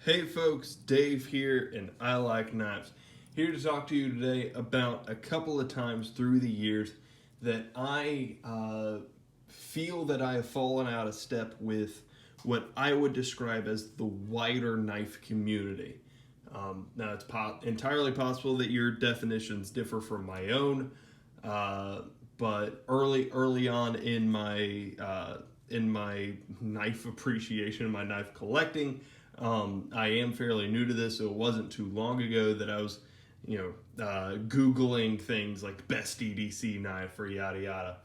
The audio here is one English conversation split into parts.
Hey folks, Dave here, and I like knives. Here to talk to you today about a couple of times through the years that I feel that I have fallen out of step with what I would describe as the wider knife community. Now it's entirely possible that your definitions differ from my own, but early on in my knife appreciation, my knife collecting. I am fairly new to this, so it wasn't too long ago that I was, Googling things like best EDC knife or yada yada.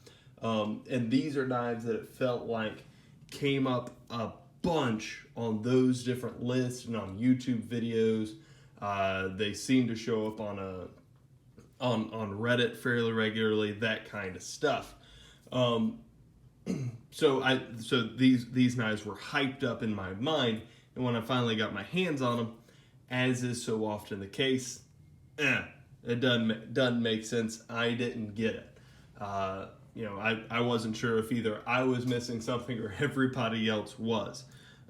And these are knives that it felt like came up a bunch on those different lists and on YouTube videos. They seem to show up on Reddit fairly regularly, that kind of stuff. So these knives were hyped up in my mind. And when I finally got my hands on them, as is so often the case, it doesn't make sense. I didn't get it. I wasn't sure if either I was missing something or everybody else was.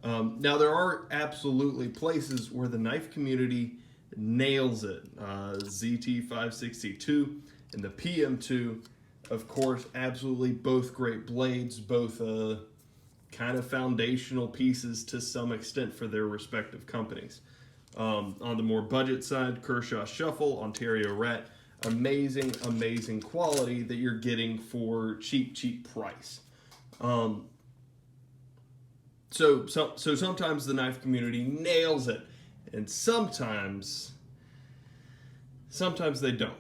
Now, there are absolutely places where the knife community nails it. ZT562 and the PM2, of course, absolutely both great blades, both kind of foundational pieces to some extent for their respective companies. On the more budget side, Kershaw Shuffle, Ontario Rat, amazing quality that you're getting for cheap price. So sometimes the knife community nails it, and sometimes they don't.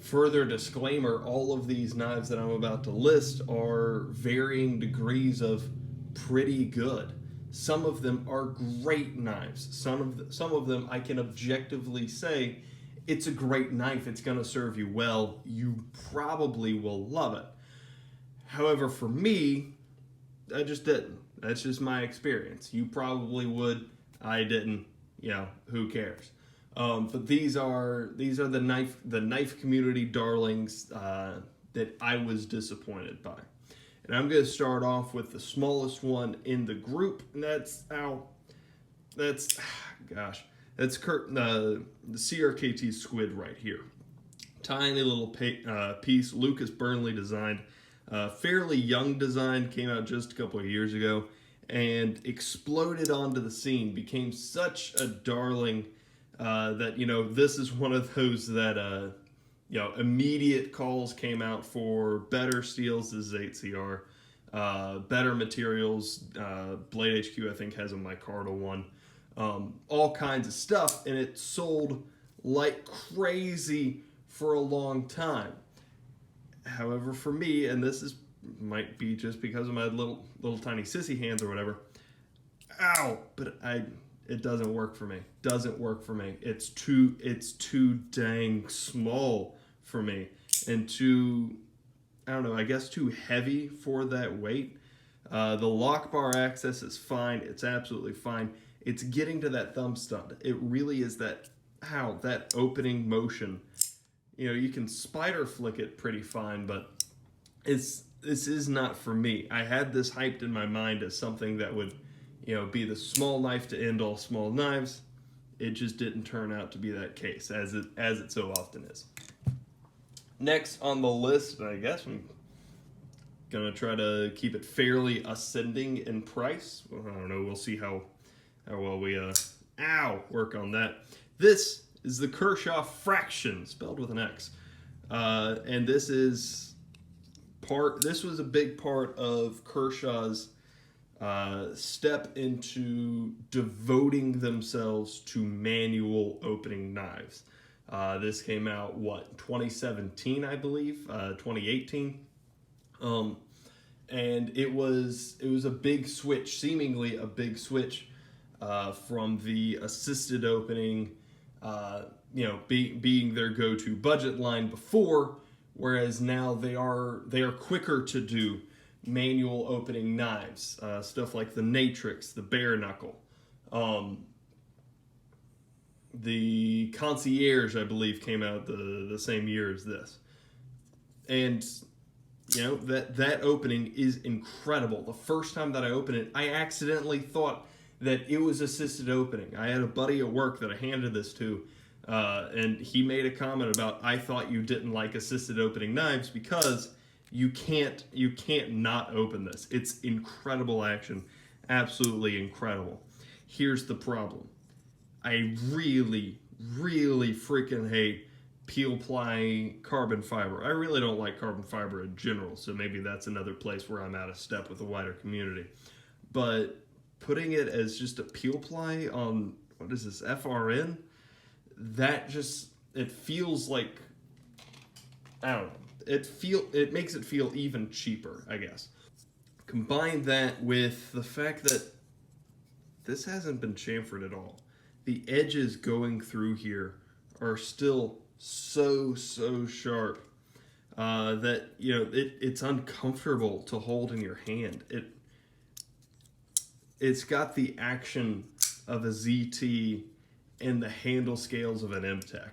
Further disclaimer, all of these knives that I'm about to list are varying degrees of pretty good. Some of them are great knives. Some of them I can objectively say, it's a great knife, it's going to serve you well, you probably will love it. However, for me, I just didn't. That's just my experience. You probably would, I didn't, who cares? But these are the knife community darlings that I was disappointed by. And I'm going to start off with the smallest one in the group, and that's the CRKT Squid right here. Tiny little piece, Lucas Burnley designed, fairly young design, came out just a couple of years ago, and exploded onto the scene, became such a darling. That this is one of those that immediate calls came out for better steels. This is 8CR, better materials. Blade HQ I think has a micarta one, all kinds of stuff, and it sold like crazy for a long time. However, for me, and might be just because of my little tiny sissy hands or whatever, but it doesn't work for me. It's too dang small for me, and too heavy for that weight. The lock bar access is fine. It's absolutely fine. It's getting to that thumb stud. It really is that opening motion. You can spider flick it pretty fine, but this is not for me. I had this hyped in my mind as something that would be the small knife to end all small knives. It just didn't turn out to be that case, as it so often is. Next on the list, I guess I'm gonna try to keep it fairly ascending in price. Well, I don't know. We'll see how well we work on that. This is the Kershaw Fraction, spelled with an X, and this was a big part of Kershaw's step into devoting themselves to manual opening knives. This came out 2017, I believe, 2018, and it was a big switch, seemingly a big switch from the assisted opening, being their go-to budget line before, whereas now they are quicker to do manual opening knives, stuff like the Natrix, the bare knuckle, the Concierge, I believe, came out the same year as this. And You know, that opening is incredible. The first time that I opened it, I accidentally thought that it was assisted opening. I had a buddy at work that I handed this to, and he made a comment about, I thought you didn't like assisted opening knives because you can't not open this. It's incredible action, absolutely incredible. Here's the problem. I really freaking hate peel ply carbon fiber. I really don't like carbon fiber in general, so maybe that's another place where I'm out of step with the wider community. But putting it as just a peel ply on, what is this, FRN? That just, it feels like, I don't know, it makes it feel even cheaper, I guess. Combine that with the fact that this hasn't been chamfered at all. The edges going through here are still so sharp that, you know, it's uncomfortable to hold in your hand. It's got the action of a ZT and the handle scales of an MTech,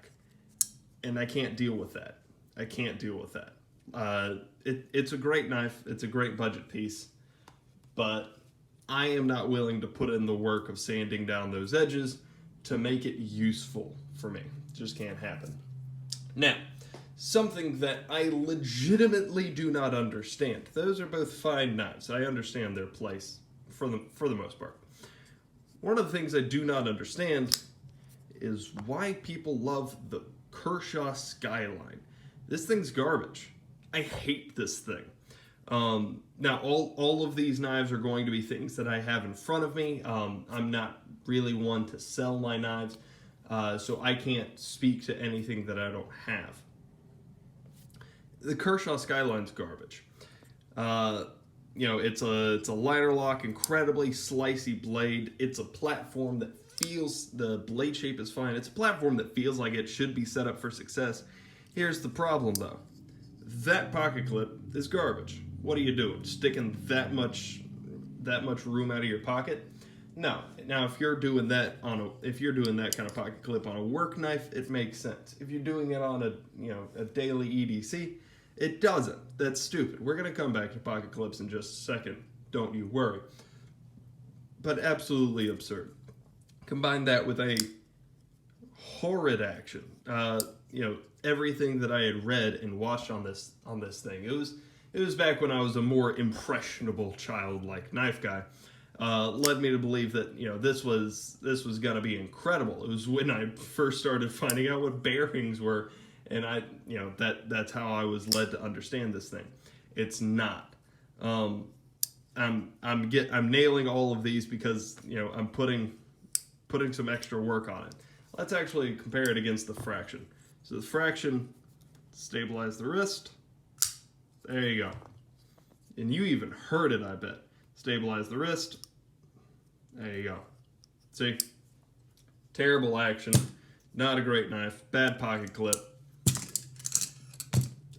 and I can't deal with that. I can't deal with that. It's a great knife. It's a great budget piece, but I am not willing to put in the work of sanding down those edges to make it useful for me. It just can't happen. Now, something that I legitimately do not understand. Those are both fine knives. I understand their place for the most part. One of the things I do not understand is why people love the Kershaw Skyline. This thing's garbage. I hate this thing. Now, all of these knives are going to be things that I have in front of me. I'm not really one to sell my knives, so I can't speak to anything that I don't have. The Kershaw Skyline's garbage. You know, it's a liner lock, incredibly slicey blade. It's a platform that feels, the blade shape is fine. It's a platform that feels like it should be set up for success. Here's the problem, though. That pocket clip is garbage. What are you doing? Sticking that much room out of your pocket? No. Now, if you're doing that kind of pocket clip on a work knife, it makes sense. If you're doing it on a daily EDC, it doesn't. That's stupid. We're gonna come back to pocket clips in just a second. Don't you worry. But absolutely absurd. Combine that with a horrid action. Everything that I had read and watched on this thing. It was back when I was a more impressionable childlike knife guy. Led me to believe that this was gonna be incredible. It was when I first started finding out what bearings were, and that's how I was led to understand this thing. It's not. I'm nailing all of these because I'm putting some extra work on it. Let's actually compare it against the Fraction. So the Fraction, stabilize the wrist. There you go. And you even heard it, I bet. Stabilize the wrist. There you go. See? Terrible action. Not a great knife. Bad pocket clip.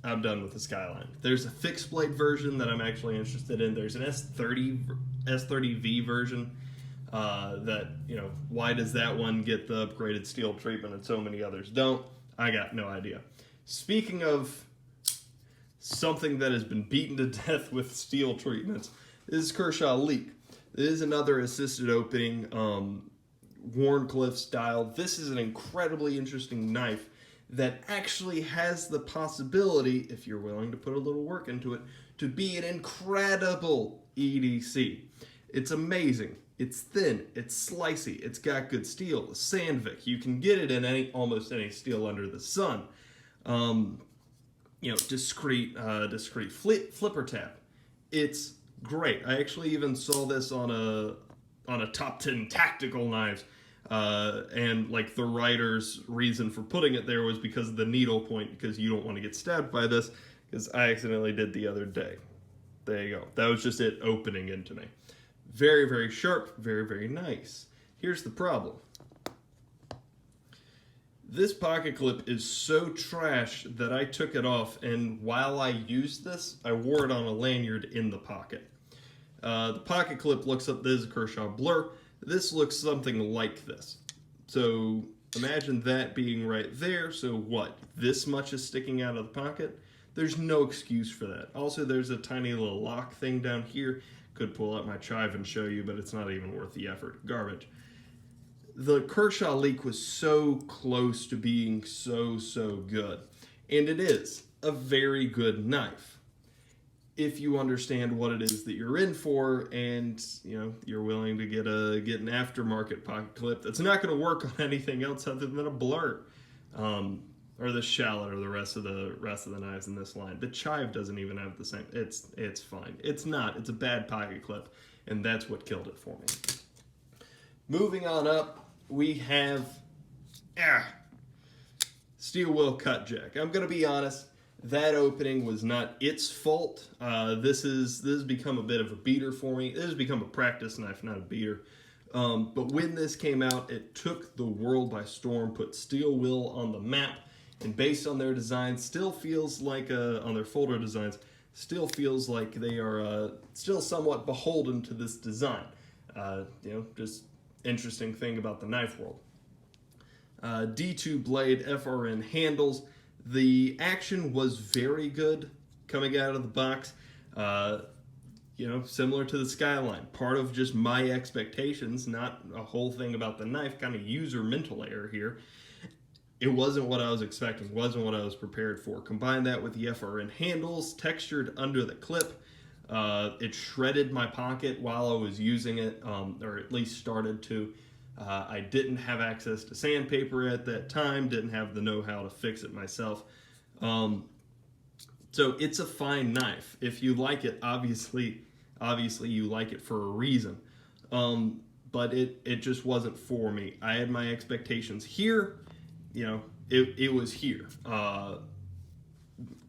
I'm done with the Skyline. There's a fixed blade version that I'm actually interested in. There's an S30V version why does that one get the upgraded steel treatment and so many others don't? I got no idea. Speaking of something that has been beaten to death with steel treatments, this is Kershaw Leek. This is another assisted opening, Warncliffe style. This is an incredibly interesting knife that actually has the possibility, if you're willing to put a little work into it, to be an incredible EDC. It's amazing. It's thin, it's slicey, it's got good steel, the Sandvik. You can get it in almost any steel under the sun. Discreet flipper tap. It's great. I actually even saw this on a top 10 tactical knives, and like the writer's reason for putting it there was because of the needle point, because you don't want to get stabbed by this, because I accidentally did the other day. There you go. That was just it opening into me. Very, very sharp, very, very nice. Here's the problem. This pocket clip is so trash that I took it off, and while I used this, I wore it on a lanyard in the pocket. The pocket clip looks up, this is a Kershaw Blur. This looks something like this. So imagine that being right there. So what? This much is sticking out of the pocket? There's no excuse for that. Also, there's a tiny little lock thing down here. Could pull out my chive and show you, but it's not even worth the effort. Garbage. The Kershaw Leek was so close to being so good. And it is a very good knife, if you understand what it is that you're in for, and you're willing to get an aftermarket pocket clip that's not going to work on anything else other than a blur, or the shallot, or the rest of the knives in this line. The chive doesn't even have the same. It's fine. It's a bad pocket clip, and that's what killed it for me. Moving on up, we have steel wheel cut jack. I'm going to be honest. That opening was not its fault. This has become a bit of a beater for me. It has become a practice knife, not a beater. But when this came out, it took the world by storm, put steel wheel on the map, and based on their design, still feels like, on their folder designs, still feels like they are still somewhat beholden to this design. Just interesting thing about the knife world. D2 blade, FRN handles. The action was very good coming out of the box, similar to the Skyline. Part of just my expectations, not a whole thing about the knife, kind of user mental error here. It wasn't what I was expecting, wasn't what I was prepared for. Combine that with the FRN handles, textured under the clip. It shredded my pocket while I was using it, or at least started to. I didn't have access to sandpaper at that time, didn't have the know-how to fix it myself. So it's a fine knife. If you like it, obviously you like it for a reason. But it just wasn't for me. I had my expectations here. It was here.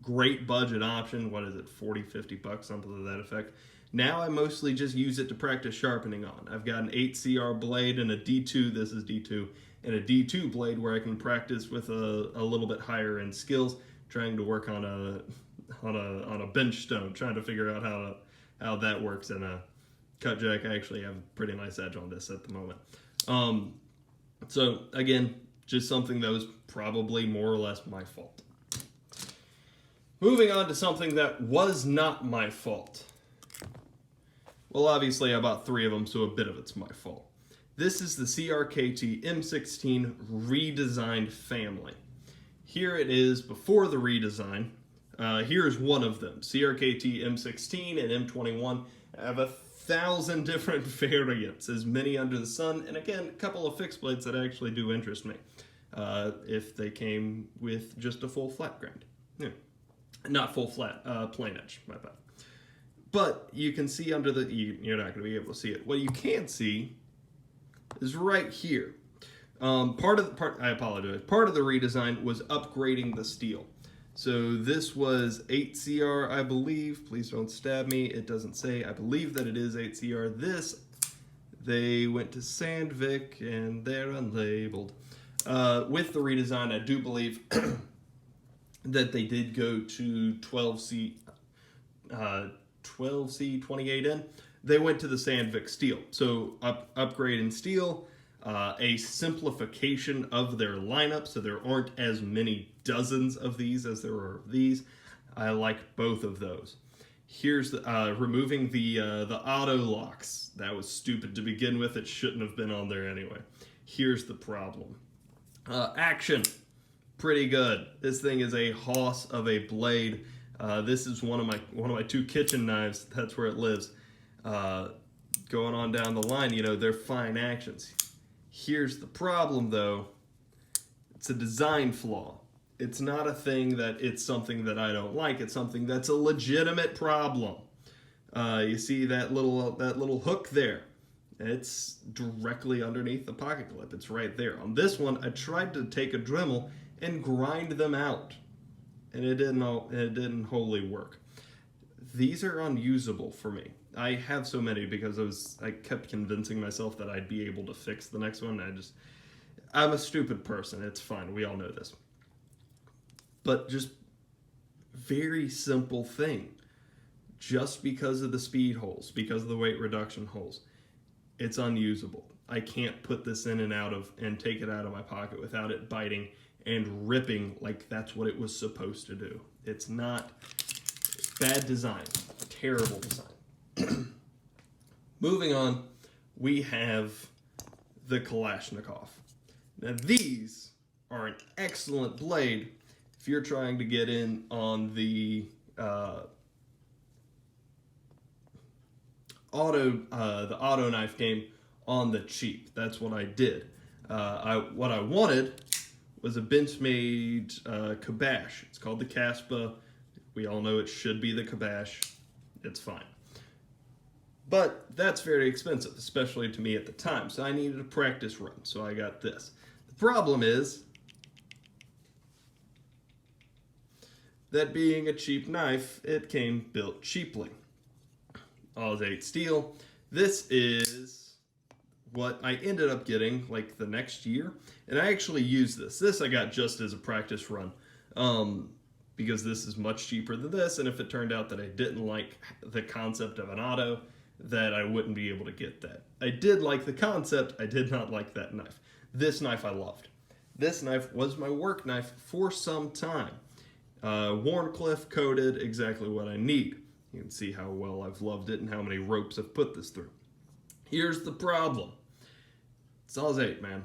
Great budget option. What is it, 40, 50 bucks, something to that effect. Now I mostly just use it to practice sharpening on. I've got an 8CR blade and a D2, this is D2, and a D2 blade where I can practice with a little bit higher end skills, trying to work on a bench stone, trying to figure out how that works in a cut jack. I actually have a pretty nice edge on this at the moment. So again, just something that was probably more or less my fault. Moving on to something that was not my fault. Well, obviously I bought 3 of them, so a bit of it's my fault. This is the CRKT M16 redesigned family. Here it is before the redesign. Here's one of them. CRKT M16 and M21 have 1,000 different variants, as many under the sun, and again, a couple of fixed blades that actually do interest me. If they came with just a full flat grind. Yeah. Not full flat, plain edge, my bad. But you can see under the, you're not going to be able to see it. What you can see is right here. I apologize. Part of the redesign was upgrading the steel. So this was 8CR, I believe. Please don't stab me. It doesn't say. I believe that it is 8CR. This, they went to Sandvik and they're unlabeled. With the redesign, I do believe that they did go to 12C 28N, they went to the Sandvik steel. So upgrade in steel, a simplification of their lineup, so there aren't as many dozens of these as there are of these. I like both of those. Here's the, removing the auto locks. That was stupid to begin with. It shouldn't have been on there anyway. Here's the problem. Action, pretty good. This thing is a hoss of a blade. This is one of my 2 kitchen knives. That's where it lives. Going on down the line, they're fine actions. Here's the problem, though. It's a design flaw. It's not a thing that it's something that I don't like. It's something that's a legitimate problem. You see that little hook there? It's directly underneath the pocket clip. It's right there. On this one, I tried to take a Dremel and grind them out, and it didn't wholly work. These are unusable for me. I have so many because I kept convincing myself that I'd be able to fix the next one. I'm a stupid person. It's fine. We all know this. But just very simple thing. Just because of the speed holes, because of the weight reduction holes, it's unusable. I can't put this in and out of and take it out of my pocket without it biting and ripping like that's what it was supposed to do. It's not bad design, terrible design. Moving on, we have the Kalashnikov. Now these are an excellent blade if you're trying to get in on the auto knife game on the cheap. That's what I did. What I wanted was a bench-made Kabash. It's called the Caspa. We all know it should be the Kabash. It's fine. But that's very expensive, especially to me at the time. So I needed a practice run, so I got this. The problem is that being a cheap knife, it came built cheaply. All 8 steel. This is what I ended up getting like the next year, and I actually used this. This I got just as a practice run, because this is much cheaper than this, and if it turned out that I didn't like the concept of an auto, that I wouldn't be able to get that. I did like the concept, I did not like that knife. This knife I loved. This knife was my work knife for some time. Wharncliffe coated, exactly what I need. You can see how well I've loved it and how many ropes I've put this through. Here's the problem. It's all 8, man.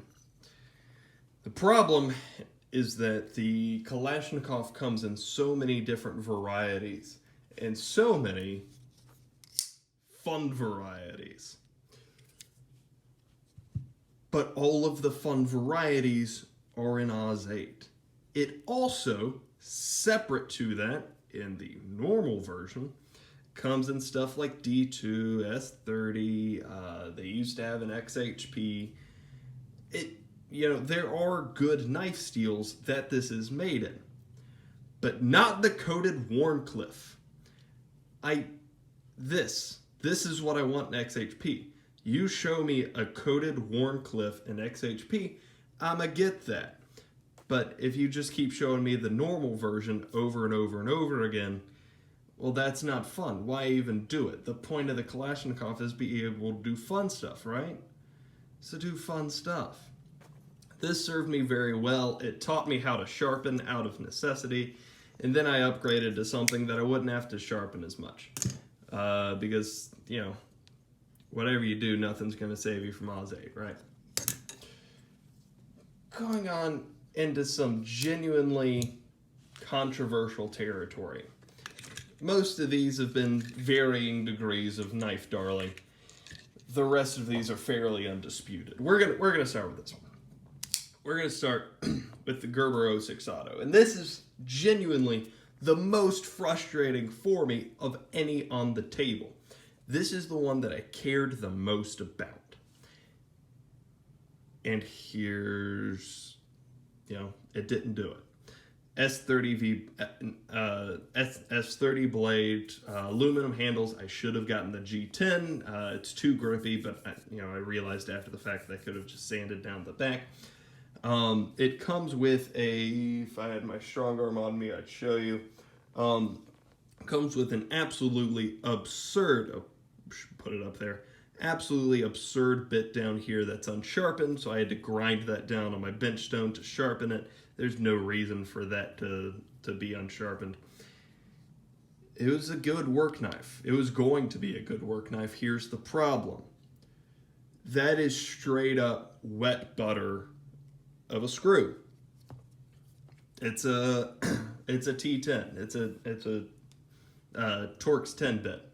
The problem is that the Kalashnikov comes in so many different varieties and so many fun varieties. But all of the fun varieties are in Oz 8. It also, separate to that, in the normal version, comes in stuff like D2, S30, they used to have an XHP. There are good knife steels that this is made in, but not the coated Wharncliffe. This is what I want in XHP. You show me a coated Wharncliffe in XHP, I'ma get that. But if you just keep showing me the normal version over and over and over again, well, that's not fun. Why even do it? The point of the Kalashnikov is be able to do fun stuff, right? So do fun stuff. This served me very well. It taught me how to sharpen out of necessity, and then I upgraded to something that I wouldn't have to sharpen as much. Because, whatever you do, nothing's going to save you from Oz 8, right? Going on into some genuinely controversial territory. Most of these have been varying degrees of knife darling. The rest of these are fairly undisputed. We're gonna start with this one. We're gonna start with the Gerber O6 Otto, and this is genuinely the most frustrating for me of any on the table. This is the one that I cared the most about. And here's, it didn't do it. S30 blade, aluminum handles. I should have gotten the G10. It's too grippy, but I realized after the fact that I could have just sanded down the back. It comes with if I had my strong arm on me, I'd show you. Comes with an absolutely absurd, put it up there, absolutely absurd bit down here that's unsharpened, so I had to grind that down on my bench stone to sharpen it. There's no reason for that to be unsharpened. It was a good work knife. It was going to be a good work knife. Here's the problem. That is straight up wet butter of a screw. It's a T10. It's a Torx 10 bit.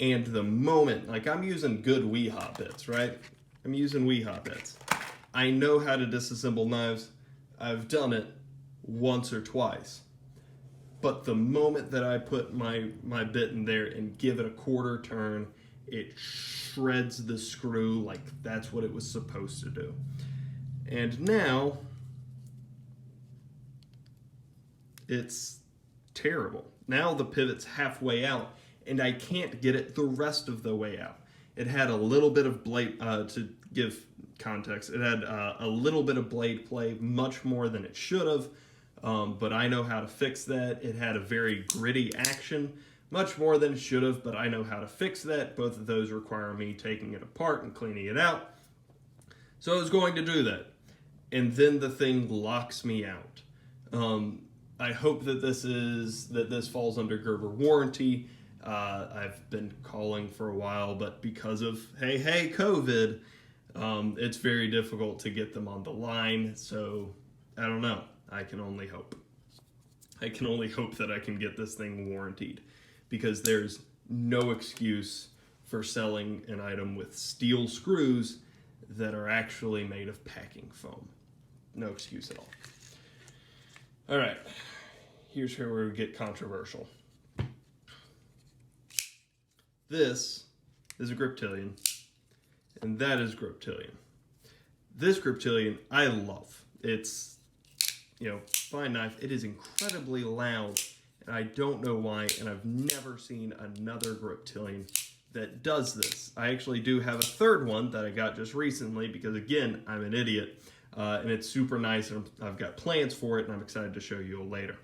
And the moment, I'm using good Weehaw bits, right? I'm using Weehaw bits. I know how to disassemble knives. I've done it once or twice. But the moment that I put my bit in there and give it a quarter turn, it shreds the screw like that's what it was supposed to do. And now, it's terrible. Now the pivot's halfway out, and I can't get it the rest of the way out. It had a little bit of blade, to give context, it had a little bit of blade play, much more than it should have, but I know how to fix that. It had a very gritty action, much more than it should have, but I know how to fix that. Both of those require me taking it apart and cleaning it out. So I was going to do that. And then the thing locks me out. I hope that this falls under Gerber warranty. I've been calling for a while, but because of hey COVID, it's very difficult to get them on the line. So I don't know. I can only hope. I can only hope that I can get this thing warrantied, because there's no excuse for selling an item with steel screws that are actually made of packing foam. No excuse at all. All right, here's where we get controversial. This is a Groped Ilium, and that is Groped Ilium. This Groped Ilium I love. It's, fine knife. It is incredibly loud, and I don't know why, and I've never seen another Groped Ilium that does this. I actually do have a third one that I got just recently because, again, I'm an idiot, and it's super nice, and I've got plans for it, and I'm excited to show you later.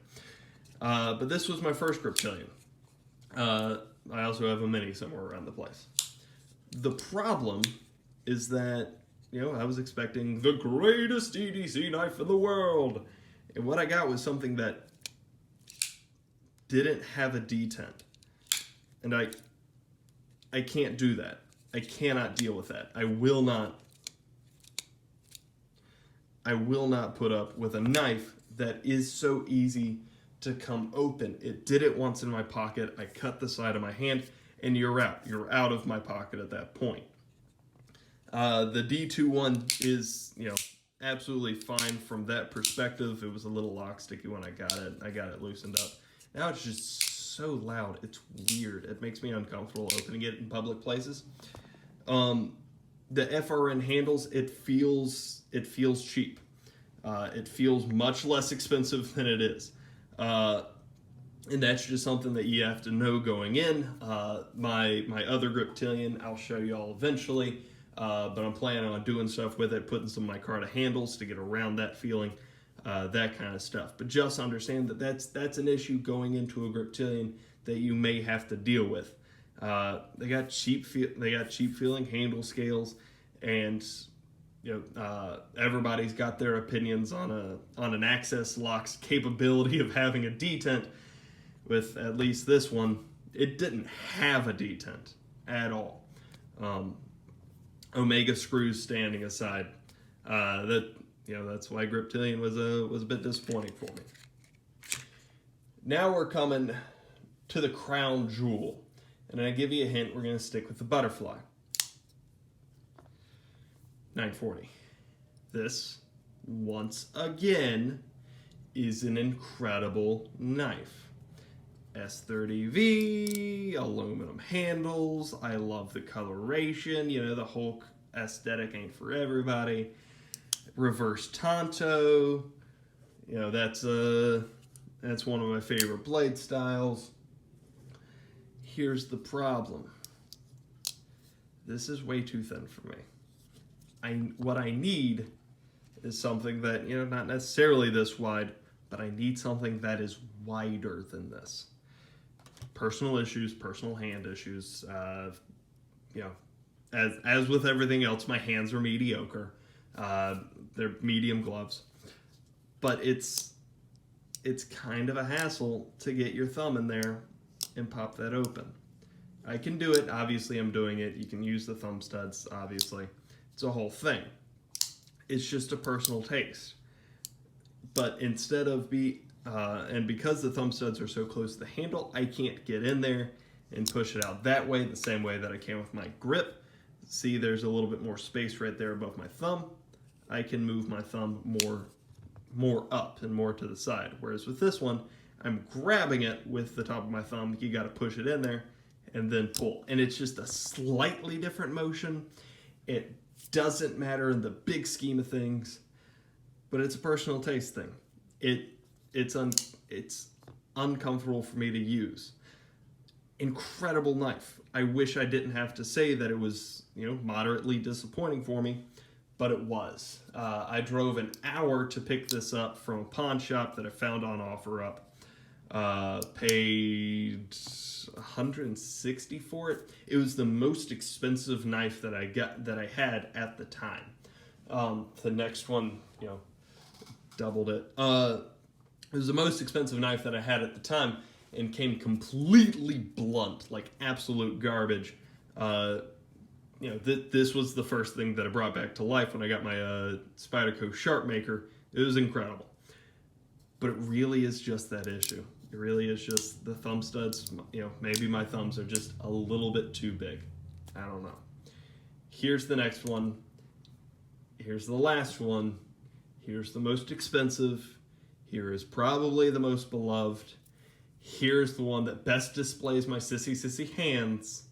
But this was my first Groped Ilium. I also have a mini somewhere around the place. The problem is that, I was expecting the greatest EDC knife in the world. And what I got was something that didn't have a detent. And I can't do that. I cannot deal with that. I will not put up with a knife that is so easy to come open. It did it once in my pocket. I cut the side of my hand, and you're out. You're out of my pocket at that point. The D2 one is, absolutely fine from that perspective. It was a little lock sticky when I got it. I got it loosened up. Now it's just so loud. It's weird. It makes me uncomfortable opening it in public places. The FRN handles, it feels cheap. It feels much less expensive than it is. And that's just something that you have to know going in. My other Groped Ilium, I'll show you all eventually, but I'm planning on doing stuff with it, putting some micarta handles to get around that feeling, that kind of stuff. But just understand that that's an issue going into a Groped Ilium that you may have to deal with. They got cheap feeling handle scales, and everybody's got their opinions on an access lock's capability of having a detent. With at least this one, it didn't have a detent at all. Omega screws standing aside, that's why Groped Ilium was a bit disappointing for me. Now we're coming to the crown jewel, and I give you a hint. We're going to stick with the butterfly. 940. This, once again, is an incredible knife. S30V, aluminum handles. I love the coloration. The Hulk aesthetic ain't for everybody. Reverse Tonto. That's one of my favorite blade styles. Here's the problem. This is way too thin for me. What I need is something that, not necessarily this wide, but I need something that is wider than this. Personal issues, personal hand issues. As with everything else, my hands are mediocre. They're medium gloves, but it's kind of a hassle to get your thumb in there and pop that open. I can do it. Obviously, I'm doing it. You can use the thumb studs. Obviously, it's a whole thing. It's just a personal taste. But instead of and because the thumb studs are so close to the handle, I can't get in there and push it out that way, the same way that I can with my grip. See, there's a little bit more space right there above my thumb. I can move my thumb more up and more to the side. Whereas with this one, I'm grabbing it with the top of my thumb. You got to push it in there and then pull. And it's just a slightly different motion. It doesn't matter in the big scheme of things, but it's a personal taste thing. It's uncomfortable for me to use. Incredible knife. I wish I didn't have to say that it was, moderately disappointing for me, but it was. I drove an hour to pick this up from a pawn shop that I found on OfferUp. Paid $160 for it. It was the most expensive knife that I had at the time. The next one, doubled it. It was the most expensive knife that I had at the time and came completely blunt, like absolute garbage. This was the first thing that I brought back to life when I got my Spyderco Sharp Maker. It was incredible. But it really is just that issue. It really is just the thumb studs. Maybe my thumbs are just a little bit too big. I don't know. Here's the next one. Here's the last one. Here's the most expensive. Here is probably the most beloved. Here's the one that best displays my sissy hands.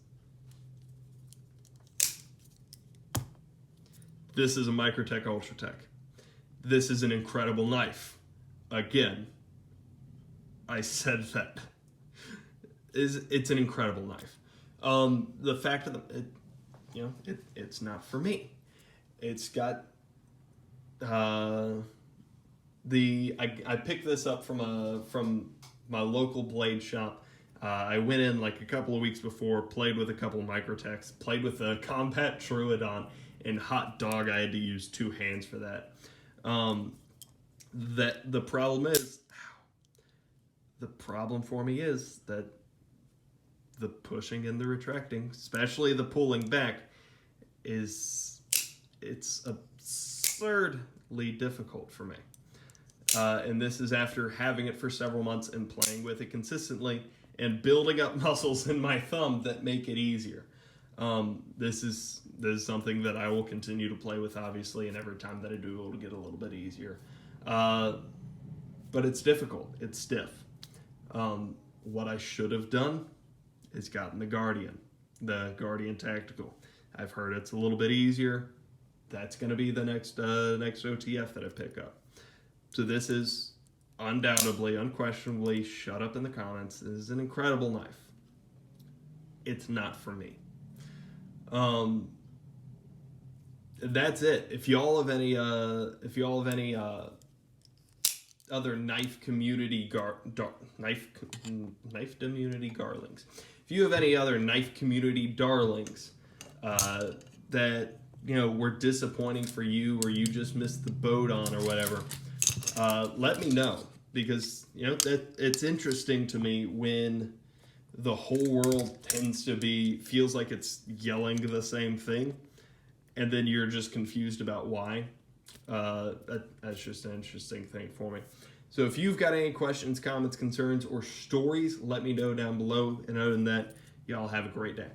This is a Microtech Ultratech. This is an incredible knife. Again, I said that. It's an incredible knife. The fact of it's not for me. It's got I picked this up from my local blade shop. I went in like a couple of weeks before, played with a couple of Microtechs, played with a Combat Troodon, and hot dog, I had to use 2 hands for that. The problem for me is that the pushing and the retracting, especially the pulling back, it's absurdly difficult for me. And this is after having it for several months and playing with it consistently and building up muscles in my thumb that make it easier. This is something that I will continue to play with, obviously, and every time that I do, it'll get a little bit easier. But it's difficult. It's stiff. What I should have done is gotten the Guardian Tactical. I've heard it's a little bit easier. That's going to be the next OTF that I pick up. So this is undoubtedly, unquestionably, shut up in the comments, this is an incredible knife. It's not for me. That's it. If y'all have any other knife community knife community darlings, if you have any other knife community darlings that were disappointing for you, or you just missed the boat on, or whatever, let me know, because it's interesting to me when the whole world feels like it's yelling the same thing, and then you're just confused about why. That's just an interesting thing for me. So if you've got any questions, comments, concerns, or stories, let me know down below. And other than that, y'all have a great day.